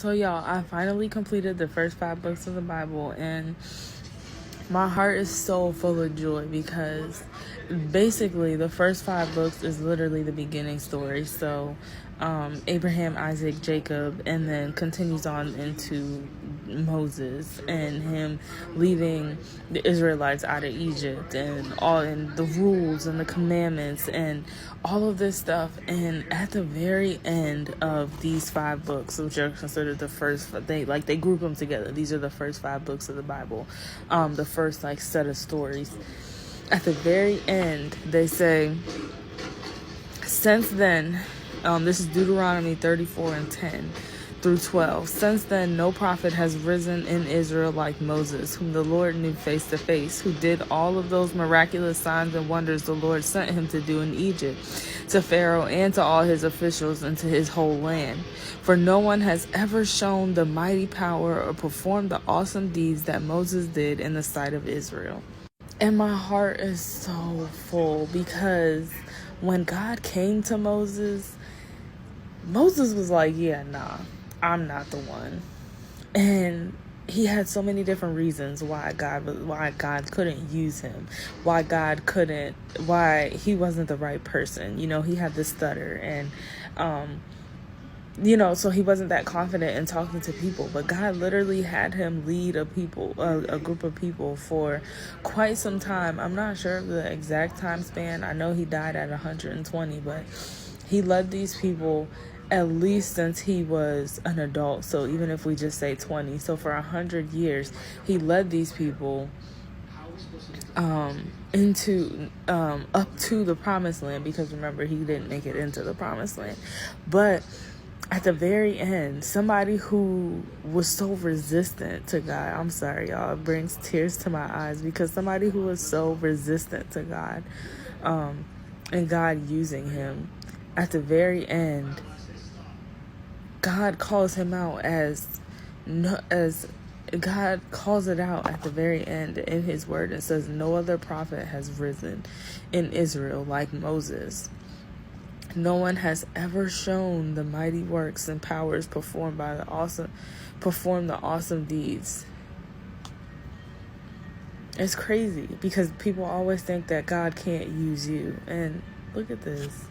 So y'all, I finally completed the first 5 books of the Bible, and my heart is so full of joy because basically the first 5 books is literally the beginning story. So Abraham, Isaac, Jacob, and then continues on into Moses and him leading the Israelites out of Egypt, and the rules and the commandments and all of this stuff. And at the very end of these 5 books, which are considered the first, they group them together. These are the first 5 books of the Bible, the first set of stories. At the very end, they say, since then, this is Deuteronomy 34:10 through 12. Since then, no prophet has risen in Israel like Moses, whom the Lord knew face to face, who did all of those miraculous signs and wonders the Lord sent him to do in Egypt, to Pharaoh and to all his officials and to his whole land. For no one has ever shown the mighty power or performed the awesome deeds that Moses did in the sight of Israel. And my heart is so full because when God came to Moses was like, yeah, nah, I'm not the one. And he had so many different reasons why God couldn't use him, why he wasn't the right person. He had this stutter, and so he wasn't that confident in talking to people. But God literally had him lead a group of people for quite some time. I'm not sure of the exact time span. I know he died at 120, but he led these people at least since he was an adult. So even if we just say 20, so for 100 years, he led these people into up to the promised land, because remember, he didn't make it into the promised land. But at the very end, somebody who was so resistant to God, I'm sorry, y'all, it brings tears to my eyes, because somebody who was so resistant to God, and God using him, at the very end, God calls him out as God calls it out at the very end in his word, and says, no other prophet has risen in Israel like Moses. No one has ever shown the mighty works and powers performed the awesome deeds. It's crazy because people always think that God can't use you. And look at this.